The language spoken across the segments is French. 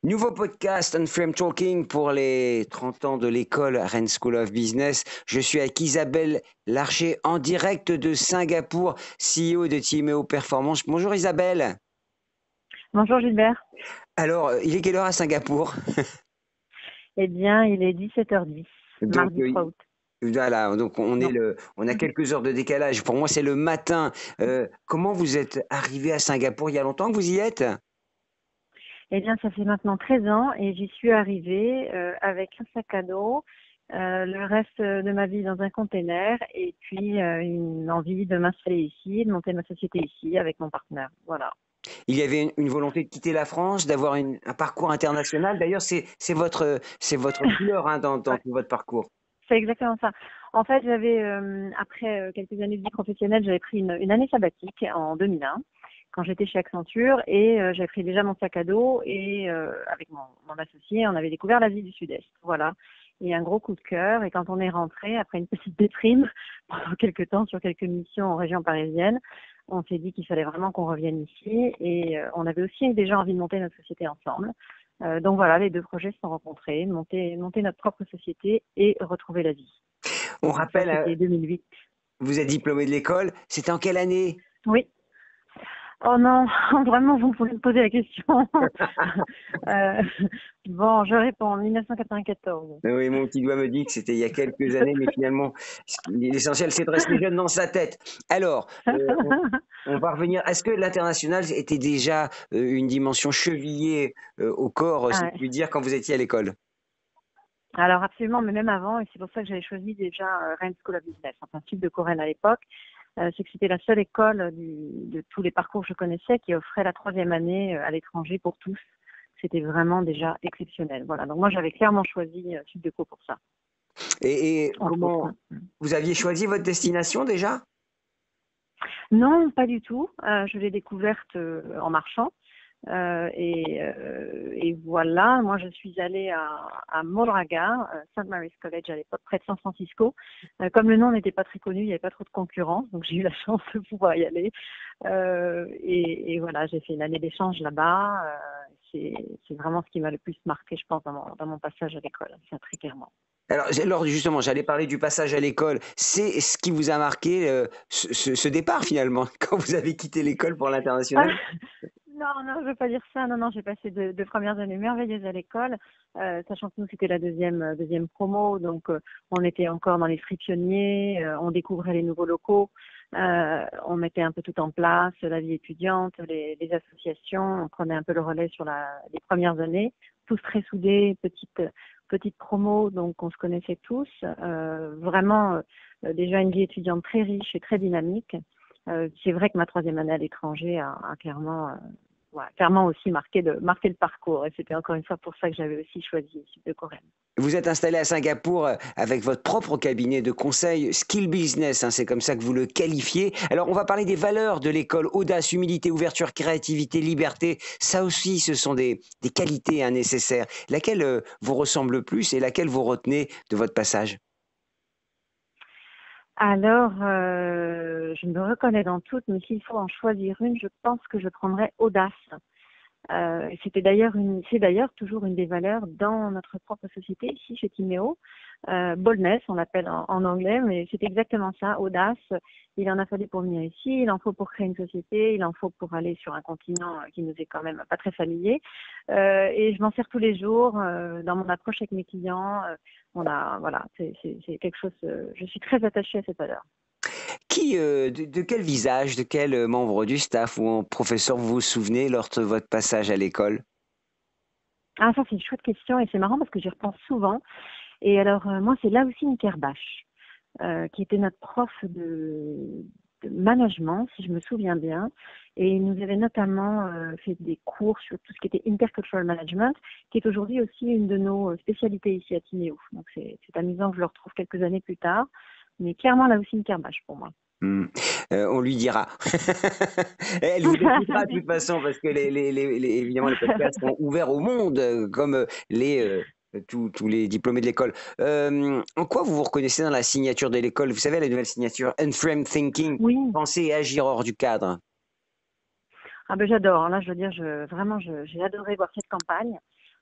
Nouveau podcast On Frame Talking pour les 30 ans de l'école Rennes School of Business. Je suis avec Isabelle Larcher en direct de Singapour, CEO de Timéo Performance. Bonjour Isabelle. Bonjour Gilbert. Alors, il est quelle heure à Singapour? Eh bien, il est 17h10, Donc, mardi 3 août. voilà, donc Non. on a quelques heures de décalage. Pour moi, c'est le matin. Comment vous êtes arrivé à Singapour? Il y a longtemps que vous y êtes? Eh bien, ça fait maintenant 13 ans et j'y suis arrivée avec un sac à dos, le reste de ma vie dans un container et puis une envie de m'installer ici, de monter ma société ici avec mon partenaire. Voilà. Il y avait une volonté de quitter la France, d'avoir un parcours international. D'ailleurs, c'est votre couleur hein, dans Ouais, tout votre parcours. c'est exactement ça. En fait, j'avais, après quelques années de vie professionnelle, j'avais pris une année sabbatique en 2001 quand j'étais chez Accenture et j'avais pris déjà mon sac à dos et avec mon associé, on avait découvert l'Asie du Sud-Est. Voilà. Et un gros coup de cœur. Et quand on est rentré, après une petite déprime pendant quelques temps sur quelques missions en région parisienne, on s'est dit qu'il fallait vraiment qu'on revienne ici. Et on avait aussi déjà envie de monter notre société ensemble. Donc voilà, les deux projets se sont rencontrés, monter notre propre société et retrouver la vie. On Donc ça, rappelle, c'était 2008. vous êtes diplômé de l'école. C'était en quelle année? Oui. Oh non, vraiment, vous pouvez me poser la question. Euh, bon, je réponds 1994. Oui, mon petit doigt me dit que c'était il y a quelques années, mais finalement, l'essentiel, c'est de rester jeune dans sa tête. Alors, on va revenir. Est-ce que l'international était déjà une dimension chevillée au corps, Ah si je ouais. puis dire, quand vous étiez à l'école? Alors absolument, mais même avant, et c'est pour ça que j'avais choisi déjà Rennes School of Business, enfin Sud de Corène à l'époque, c'est que c'était la seule école de tous les parcours que je connaissais qui offrait la troisième année à l'étranger pour tous. C'était vraiment déjà exceptionnel. Voilà, donc moi j'avais clairement choisi Sud de Co pour ça, Et entre autres. comment vous aviez choisi votre destination déjà? Non, pas du tout. Je l'ai découverte en marchant. Et voilà, moi je suis allée à Moraga, St. Mary's College à l'époque, près de San Francisco. Comme le nom n'était pas très connu, il n'y avait pas trop de concurrence, donc j'ai eu la chance de pouvoir y aller. Et voilà, j'ai fait une année d'échange là-bas. C'est vraiment ce qui m'a le plus marqué, je pense, dans mon passage à l'école, ça très clairement. Alors justement, j'allais parler du passage à l'école. C'est ce qui vous a marqué ce départ finalement, quand vous avez quitté l'école pour l'international? Non, non, je veux pas dire ça. Non, non, j'ai passé deux premières années merveilleuses à l'école, sachant que nous c'était la deuxième promo, donc on était encore dans les frictionniers, on découvrait les nouveaux locaux, on mettait un peu tout en place, la vie étudiante, les associations, on prenait un peu le relais sur les premières années, tous très soudés, petite promo, donc on se connaissait tous, vraiment déjà une vie étudiante très riche et très dynamique. C'est vrai que ma troisième année à l'étranger a clairement, clairement aussi marqué le parcours. Et c'était encore une fois pour ça que j'avais aussi choisi Sud de Corée. Vous êtes installé à Singapour avec votre propre cabinet de conseil Skill Business, hein, c'est comme ça que vous le qualifiez. Alors, on va parler des valeurs de l'école: audace, humilité, ouverture, créativité, liberté. Ça aussi, ce sont des qualités hein, nécessaires. Laquelle vous ressemble le plus et laquelle vous retenez de votre passage? Alors, je me reconnais dans toutes, mais s'il faut en choisir une, je pense que je prendrais audace. C'est d'ailleurs toujours une des valeurs dans notre propre société ici chez Timéo. Boldness, on l'appelle en anglais, mais c'est exactement ça, audace. Il en a fallu pour venir ici, il en faut pour créer une société, il en faut pour aller sur un continent qui nous est quand même pas très familier. Et je m'en sers tous les jours dans mon approche avec mes clients. Voilà, c'est quelque chose. Je suis très attachée à cette valeur. Qui, de quel visage, de quel membre du staff ou professeur vous vous souvenez lors de votre passage à l'école? Ah, ça c'est une chouette question et c'est marrant parce que j'y repense souvent. Et alors, moi, c'est là aussi Kerbash, qui était notre prof de management, si je me souviens bien. Et il nous avait notamment fait des cours sur tout ce qui était intercultural management, qui est aujourd'hui aussi une de nos spécialités ici à Tinéo. Donc, c'est amusant que je le retrouve quelques années plus tard. Mais clairement, là aussi Kerbash pour moi. Hmm. On lui dira. Elle vous écoutera de toute façon parce que évidemment les podcasts sont ouverts au monde comme tous les diplômés de l'école. En quoi vous vous reconnaissez dans la signature de l'école? Vous savez, la nouvelle signature Unframed Thinking, Oui, penser et agir hors du cadre. ah ben j'adore. Là, je veux dire, vraiment, j'ai adoré voir cette campagne.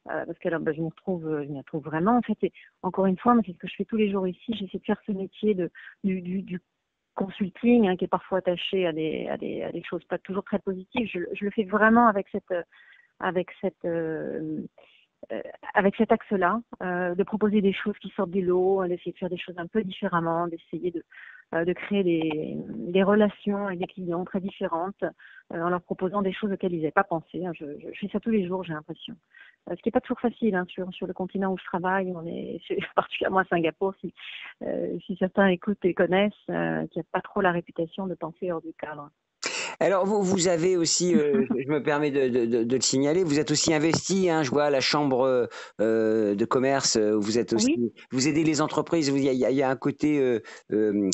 parce que alors, je m'y retrouve vraiment. En fait, et encore une fois, moi, c'est ce que je fais tous les jours ici. J'essaie de faire ce métier du consulting, hein, qui est parfois attaché à des choses pas toujours très positives. Je le fais vraiment avec cette euh, avec cet axe-là, de proposer des choses qui sortent du lot, d'essayer de faire des choses un peu différemment, d'essayer de créer des relations avec des clients très différentes, en leur proposant des choses auxquelles ils n'avaient pas pensé, hein. Je fais ça tous les jours, j'ai l'impression. Ce qui n'est pas toujours facile, hein, sur le continent où je travaille, particulièrement à Singapour, si certains écoutent et connaissent, qui n'a pas trop la réputation de penser hors du cadre. Alors, vous avez aussi, je me permets de le signaler, vous êtes aussi investi, hein, je vois à la chambre de commerce, vous êtes aussi, Oui, vous aidez les entreprises, il y a un côté,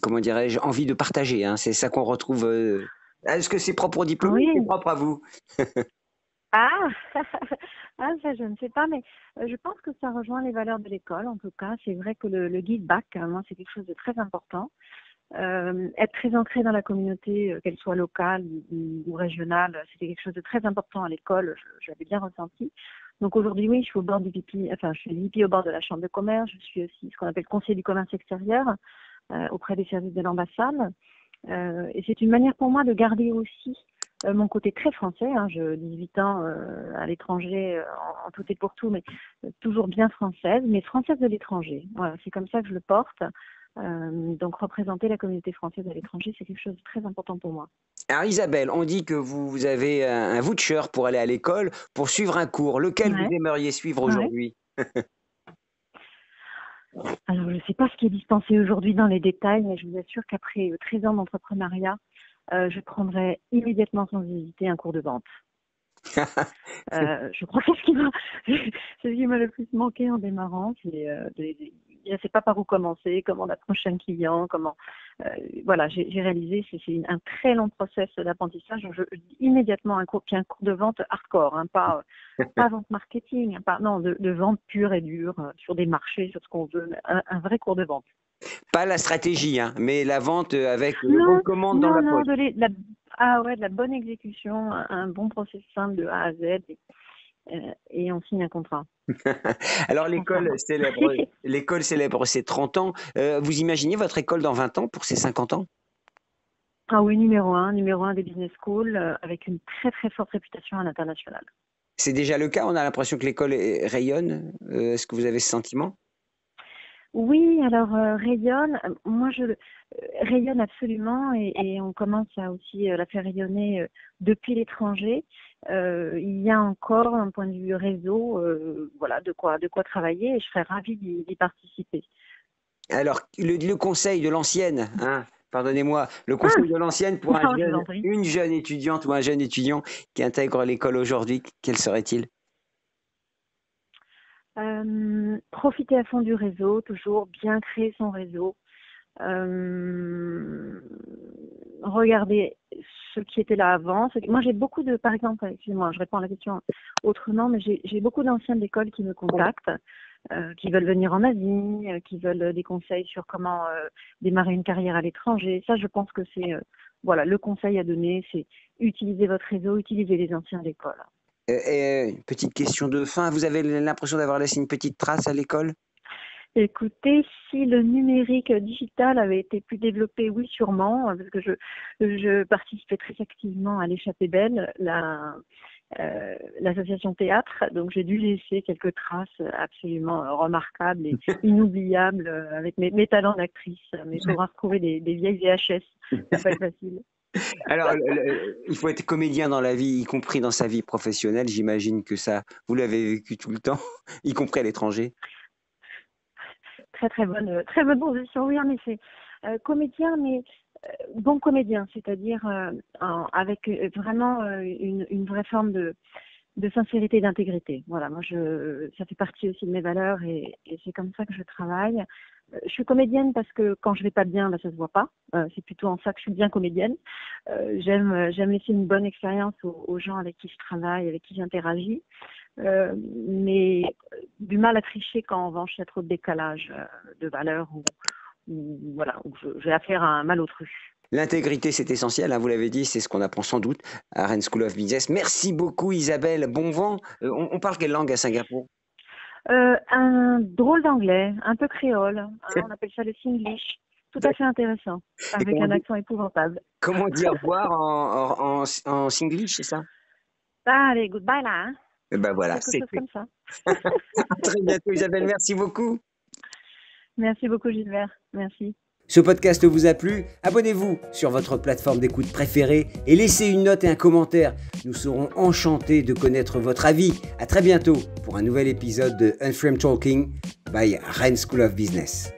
comment dirais-je, envie de partager, hein, c'est ça qu'on retrouve. Est-ce que c'est propre au diplôme ou c'est oui. propre à vous? Ah, ah, ça je ne sais pas, mais je pense que ça rejoint les valeurs de l'école. En tout cas, c'est vrai que le give back, hein, moi, c'est quelque chose de très important. Être très ancré dans la communauté, qu'elle soit locale ou régionale, c'était quelque chose de très important à l'école. Je l'avais bien ressenti. Donc aujourd'hui, oui, je suis au bord du VP, enfin, je suis VP au bord de la chambre de commerce. Je suis aussi ce qu'on appelle conseiller du commerce extérieur auprès des services de l'ambassade. Et c'est une manière pour moi de garder aussi mon côté très français, hein, 18 ans à l'étranger en tout et pour tout, mais toujours bien française, mais française de l'étranger. Voilà, c'est comme ça que je le porte. Donc représenter la communauté française à l'étranger, c'est quelque chose de très important pour moi. Alors Isabelle, on dit que vous avez un voucher pour aller à l'école, pour suivre un cours. Lequel vous Ouais, aimeriez suivre ouais. aujourd'hui? Alors je ne sais pas ce qui est dispensé aujourd'hui dans les détails, mais je vous assure qu'après 13 ans d'entrepreneuriat, je prendrai immédiatement sans hésiter un cours de vente. Je crois que c'est ce qui m'a le plus manqué en démarrant, je ne sais pas par où commencer, comment approcher un client, voilà, j'ai réalisé, c'est un très long process d'apprentissage. Donc je dis immédiatement puis un cours de vente hardcore, hein, pas vente marketing, hein, non, de vente pure et dure, sur des marchés, sur ce qu'on veut, un vrai cours de vente. Pas la stratégie, hein, mais la vente avec le bon de Non, commande dans non, la non, poche. ah ouais, de la bonne exécution, un bon process simple de A à Z, et on signe un contrat. Alors Je pense à moi. l'école célèbre ses 30 ans. Vous imaginez votre école dans 20 ans pour ses 50 ans? Ah oui, numéro un des business schools, avec une très très forte réputation à l'international. C'est déjà le cas, on a l'impression que l'école rayonne. Est-ce que vous avez ce sentiment? Oui, alors rayonne, moi rayonne absolument, et on commence à aussi la faire rayonner depuis l'étranger. Il y a encore un point de vue réseau, voilà, de quoi travailler, et je serais ravie d'y participer. Alors, le conseil de l'ancienne, hein, pardonnez-moi, le Ah, conseil de l'ancienne pour non, je vous en prie. une jeune étudiante ou un jeune étudiant qui intègre l'école aujourd'hui, quel serait-il? Profiter à fond du réseau, toujours bien créer son réseau. Euh, Regarder ce qui était là avant. Moi, j'ai beaucoup par exemple, excusez-moi, je réponds à la question autrement, mais j'ai beaucoup d'anciens d'école qui me contactent, qui veulent venir en Asie, qui veulent des conseils sur comment démarrer une carrière à l'étranger. Ça, je pense que c'est, voilà, le conseil à donner, c'est utiliser votre réseau, utiliser les anciens d'école. Une petite question de fin, vous avez l'impression d'avoir laissé une petite trace à l'école? Écoutez, si le numérique digital avait été plus développé, oui, sûrement, parce que je participais très activement à l'Échappée Belle, l'association théâtre, donc j'ai dû laisser quelques traces absolument remarquables et inoubliables avec mes talents d'actrice. Mais il faudra retrouver des vieilles VHS, ça va pas être facile. Alors, il faut être comédien dans la vie, y compris dans sa vie professionnelle. J'imagine que ça, vous l'avez vécu tout le temps, y compris à l'étranger. Très bonne position, oui, en effet. Comédien, mais bon comédien, c'est-à-dire avec vraiment une vraie forme de sincérité et d'intégrité. Voilà, moi, ça fait partie aussi de mes valeurs, et c'est comme ça que je travaille. Je suis comédienne parce que quand je vais pas bien, bah, ça se voit pas. C'est plutôt en ça que je suis bien comédienne. J'aime laisser une bonne expérience aux gens avec qui je travaille, avec qui j'interagis. Mais du mal à tricher quand en revanche il y a trop de décalage de valeurs, ou voilà, où j'ai affaire à un malotru. L'intégrité, c'est essentiel, hein, vous l'avez dit, c'est ce qu'on apprend sans doute à Rennes School of Business. Merci beaucoup Isabelle, bon vent. On parle quelle langue à Singapour? Un drôle d'anglais, un peu créole. On appelle ça le Singlish. Tout à fait intéressant, avec un accent épouvantable. Comment on dit au revoir en Singlish, c'est ça? Allez, goodbye là. Hein. Et ben voilà, Quelque c'est chose comme ça. À très bientôt, Isabelle. Merci beaucoup. Merci beaucoup, Gilbert. Merci. Ce podcast vous a plu? Abonnez-vous sur votre plateforme d'écoute préférée et laissez une note et un commentaire. Nous serons enchantés de connaître votre avis. À très bientôt pour un nouvel épisode de Unframed Talking by Rennes School of Business.